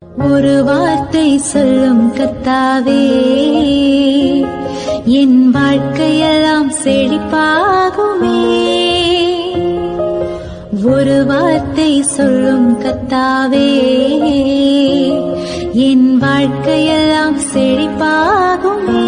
ஒரு வார்த்தை சொல்லும் கர்த்தாவே, என் வாழ்க்கையெல்லாம் செழிப்பாகுமே. ஒரு வார்த்தை சொல்லும் கர்த்தாவே, என் வாழ்க்கையெல்லாம் செழிப்பாகுமே.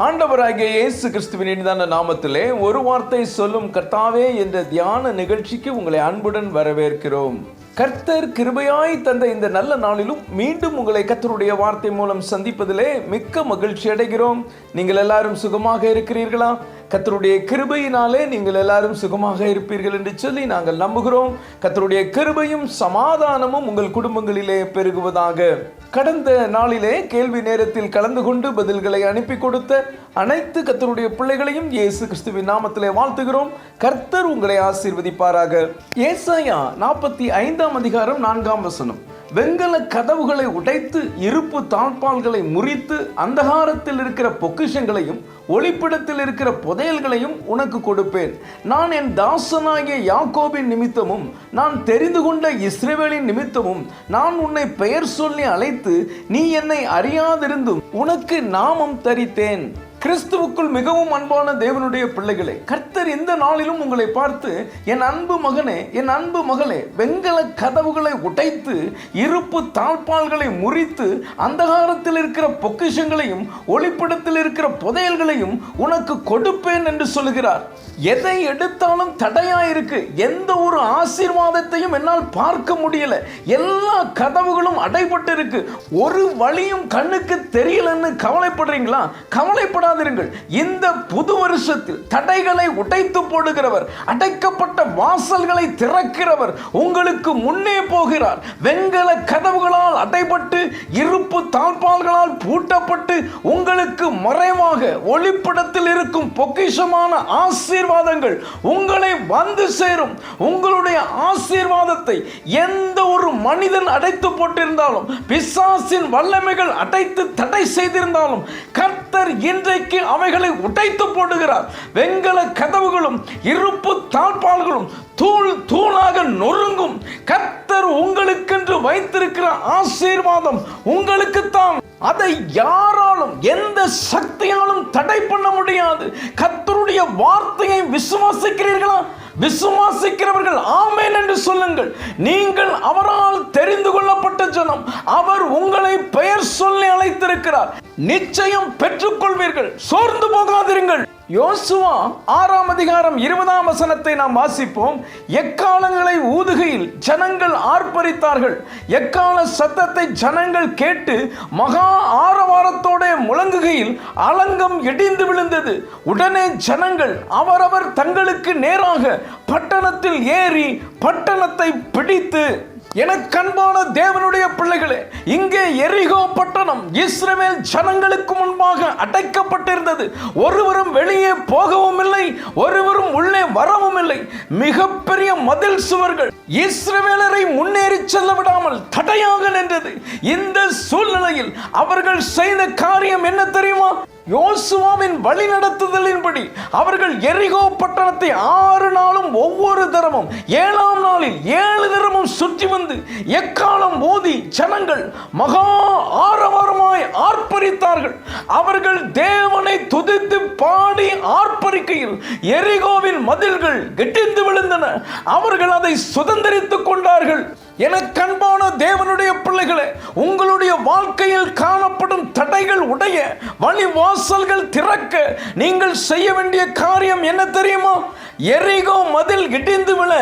ஆண்டவராகிய இயேசு கிறிஸ்துவின் இனிதான நாமத்திலே ஒரு வார்த்தை சொல்லும் கர்த்தாவே என்ற தியான நிகழ்ச்சிக்கு உங்களை அன்புடன் வரவேற்கிறோம். கர்த்தர் கிருபையாய் தந்த இந்த நல்ல நாளிலும் மீண்டும் உங்களை கர்த்தருடைய வார்த்தை மூலம் சந்திப்பதிலே மிக்க மகிழ்ச்சி அடைகிறோம். நீங்கள் எல்லாரும் சுகமாக இருக்கிறீர்களா? கர்த்தருடைய கிருபையினாலே நீங்கள் எல்லாரும் சுகமாக இருப்பீர்கள் என்று சொல்லி நாங்கள் நம்புகிறோம். கர்த்தருடைய கிருபையும் சமாதானமும் உங்கள் குடும்பங்களிலே பெருகுவதாக. கடந்த நாளிலே கேள்வி நேரத்தில் கலந்து கொண்டு பதில்களை அனுப்பி கொடுத்த அனைத்து கர்த்தருடைய பிள்ளைகளையும் இயேசு கிறிஸ்துவின் நாமத்திலே வாழ்த்துகிறோம். கர்த்தர் உங்களை ஆசீர்வதிப்பாராக. ஏசாயா 45ஆம் அதிகாரம் 4ஆம் வசனம். வெண்கல கதவுகளை உடைத்து இருப்பு தாழ்பால்களை முறித்து அந்தகாரத்தில் இருக்கிற பொக்கிஷங்களையும் ஒளிப்பிடத்தில் இருக்கிற புதையல்களையும் உனக்கு கொடுப்பேன். நான் என் தாசனாகிய யாக்கோபின் நிமித்தமும் நான் தெரிந்து கொண்ட இஸ்ரவேலின் நிமித்தமும் நான் உன்னை பெயர் சொல்லி அழைத்து நீ என்னை அறியாதிருந்தும் உனக்கு நாமம் தரித்தேன். கிறிஸ்துவுக்குள் மிகவும் அன்பான தேவனுடைய பிள்ளைகளே, கர்த்தர் இந்த நாளிலும் உங்களை பார்த்து என் அன்பு மகனே, என் அன்பு மகளே, வெண்கல கதவுகளை உடைத்து இருப்பு தாழ்பால்களை முறித்து அந்தகாரத்தில் இருக்கிற பொக்கிஷங்களையும் ஒளிப்படத்தில் இருக்கிற புதையல்களையும் உனக்கு கொடுப்பேன் என்று சொல்லுகிறார். எதை எடுத்தாலும் தடையா இருக்கு. எந்த ஒரு ஆசீர்வாதத்தையும் என்னால் பார்க்க முடியல. எல்லா கதவுகளும் அடைபட்டு இருக்கு. ஒரு வழியும் கண்ணுக்கு தெரியலன்னு கவலைப்படுறீங்களா? கவலைப்படாதீர்கள். இந்த புது வருஷத்தில் தடைகளை உடைத்து போடுகிறவர், அடைக்கப்பட்ட வாசல்களை திறக்கிறவர் உங்களுக்கு முன்னே போகிறார். வெண்கல கதவுகளால் அடைபட்டு இருப்பு தாழ்பால்களால் பூட்டப்பட்டு உங்களுக்கு மறைவாக ஒளிப்படத்தில் இருக்கும் பொக்கிஷமான ஆசீர்வாதங்கள் உங்களை வந்து சேரும். உங்களுடைய ஆசீர்வாதத்தை எந்த ஒரு மனிதன் அடைத்து போட்டிருந்தாலும், பிசாசின் வல்லமைகள் அடைத்து தடை செய்திருந்தாலும், கர்த்தர் இன்றைக்கு அவைகளை உடைத்து போடுகிறார். வெண்கல கதவுகளும் இருப்பு தாழ்பால்களும் தூள் தூளாக நொறுங்கும். கர்த்தர் உங்களுக்கென்று வைத்திருக்கிற ஆசீர்வாதம் உங்களுக்குத்தான். அதை யாராலும் எந்த சக்தியாலும் தடை பண்ண முடியாது. கர்த்தருடைய வார்த்தையை விசுவாசிக்கிறீர்களா? விசுவாசிக்கிறவர்கள் ஆமென் என்று சொல்லுங்கள். நீங்கள் அவரால் தெரிந்து கொள்ளப்பட்ட ஜனம். அவர் உங்களை பெயர் சொல்லி அழைத்திருக்கிறார். நிச்சயம் பெற்றுக்கொள்வீர்கள். சோர்ந்து போகாதிருங்கள். யோசுவா 6ஆம் அதிகாரம் 20ஆம் வசனத்தை நாம் வாசிப்போம். எக்காலங்களை ஊதுகையில் ஜனங்கள் ஆர்ப்பரித்தார்கள். எக்கால சத்தத்தை ஜனங்கள் கேட்டு மகா ஆரவாரத்தோட முழங்குகையில் அலங்கம் இடிந்து விழுந்தது. உடனே ஜனங்கள் அவரவர் தங்களுக்கு நேராக பட்டணத்தில் ஏறி பட்டணத்தை பிடித்து. எனக்கன்பான தேவனுடைய பிள்ளைகளே, இங்கே எரிகோ பட்டணம் இஸ்ரவேல் ஜனங்களுக்கு முன்பாக அடைக்கப்பட்டிருந்தது. ஒருவரும் வெளியே போகவும் இல்லை, ஒருவரும் உள்ளே வரவும் இல்லை. மிகப்பெரிய மதில் சுவர்கள் இஸ்ரவேலரை முன்னேறி செல்ல விடாமல் தடையாக நின்றது. இந்த சூழ்நிலையில் அவர்கள் செய்த காரியம் என்ன தெரியுமா? யோசுவாவின் வழிநடத்துதலின்படி அவர்கள் எரிகோ பட்டணத்தை 6 நாளும் ஒவ்வொரு தரமும் 7ஆம் நாளில் 7 தரமும் சுற்றி வந்து எக்காலம் ஊதி ஜனங்கள் மகா ஆரவாரமாய் ஆர்ப்பரித்தார்கள். அவர்கள் தேவனை துதித்து பாடி ஆர்ப்பரிக்கையில் எரிகோவின் மதில்கள் இடிந்து விழுந்தன. அவர்கள் அதை சுதந்திரித்துக் கொண்டார்கள். எனக்கன்பான தேவனுடைய பிள்ளைகளே, உங்களுடைய வாழ்க்கையில் காணப்படும் தடைகள் உடைய வழி வாசல்கள் திறக்க நீங்கள் செய்ய வேண்டிய காரியம் என்ன தெரியுமா? எரிகோ மதில் இடிந்து விழ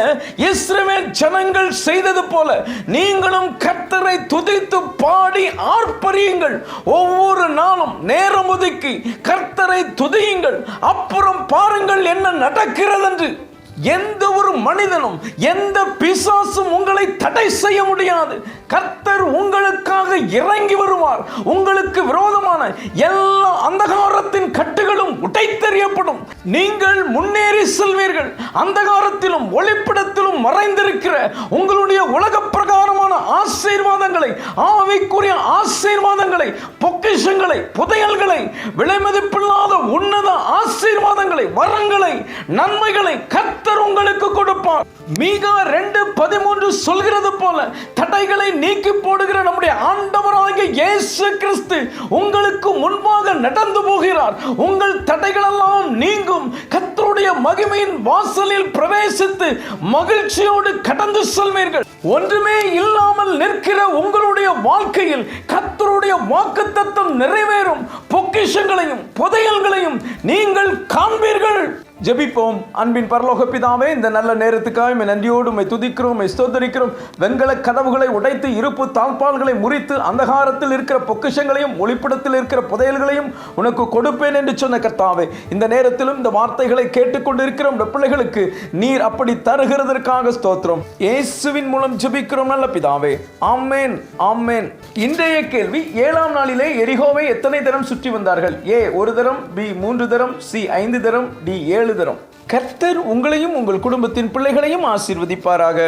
இஸ்ரவேல் ஜனங்கள் செய்தது போல நீங்களும் கர்த்தரை துதித்து பாடி ஆர்ப்பரியுங்கள். ஒவ்வொரு நாளும் நேரம் ஒதுக்கி கர்த்தரை துதியுங்கள். அப்புறம் பாருங்கள் என்ன நடக்கிறது என்று. எந்த ஒரு மனிதனும் எந்த பிசாசும் உங்களை தடை செய்ய முடியாது. கர்த்தர் உங்களுக்காக இறங்கி வருவார். உங்களுக்கு விரோதமான எல்லா அந்தகாரத்தின் கட்டுகளும் உடைத்தெறியப்படும். நீங்கள் முன்னேறி செல்வீர்கள். அந்தகாரத்திலும் ஒளிப்பிடத்திலும் மறைந்திருக்கிற உங்களுடைய உலக பிரகாரமான ஆசீர்வாதங்களை, ஆவிக்குரிய ஆசீர்வாதங்களை, பொக்கிஷ பொக்கிஷங்களை, புதையல்களை, விலைமதிப்பில்லாத உன்னத ஆசீர்வாதங்களை, வரங்களை, நன்மைகளை கர்த்தர் உங்களுக்கு கொடுப்பார். மீகா 2:13 சொல்கிறது போல தடைகளை நீக்கி போடுகிற நம்முடைய ஆண்டவராகிய இயேசு கிறிஸ்து உங்களுக்கு முன்பாக நடந்து போகிறார். உங்கள் தடைகளெல்லாம் நீங்கும். கர்த்தருடைய மகிமையின் வாசலில் பிரவேசித்து மகிழ்ச்சியோடு கடந்து செல்வீர்கள். ஒன்றுமே இல்லாமல் நிற்கிற உங்களுடைய வாழ்க்கையில் கர்த்தருடைய வாக்குத்தத்தம் நிறைவேறும். பொக்கிஷங்களையும் புதையல்களையும் நீங்கள் காண்பீர்கள். ஜெபிப்போம். அன்பின் பரலோக பிதாவே, இந்த நல்ல நேரத்துக்காக நன்றியோடு உம்மை துதிக்கிறோம், உம்மை ஸ்தோத்திரிக்கிறோம். வெண்கல கதவுகளை உடைத்து இருப்பு தாழ்பால்களை முறித்து அந்தகாரத்தில் இருக்கிற பொக்கிஷங்களையும் ஒளிப்பிடத்தில் இருக்கிற புதையல்களையும் உனக்கு கொடுப்பேன் என்று சொன்ன கர்த்தாவே, இந்த நேரத்திலும் இந்த வார்த்தைகளை கேட்டுக்கொண்டிருக்கிற உம்முடைய பிள்ளைகளுக்கு நீர் அப்படி தருகிறதற்காக ஸ்தோத்திரம். இயேசுவின் மூலம் ஜெபிக்கிறோம் நல்ல பிதாவே, ஆமென், ஆமென். இன்றைய கேள்வி, 7ஆம் நாளிலே எரிகோவை எத்தனை தரம் சுற்றி வந்தார்கள்? A 1 தரம், B 3 தரம், C 5 தரம், D 7 தரம். கர்த்தர் உங்களையும் உங்கள் குடும்பத்தின் பிள்ளைகளையும் ஆசீர்வதிப்பாராக.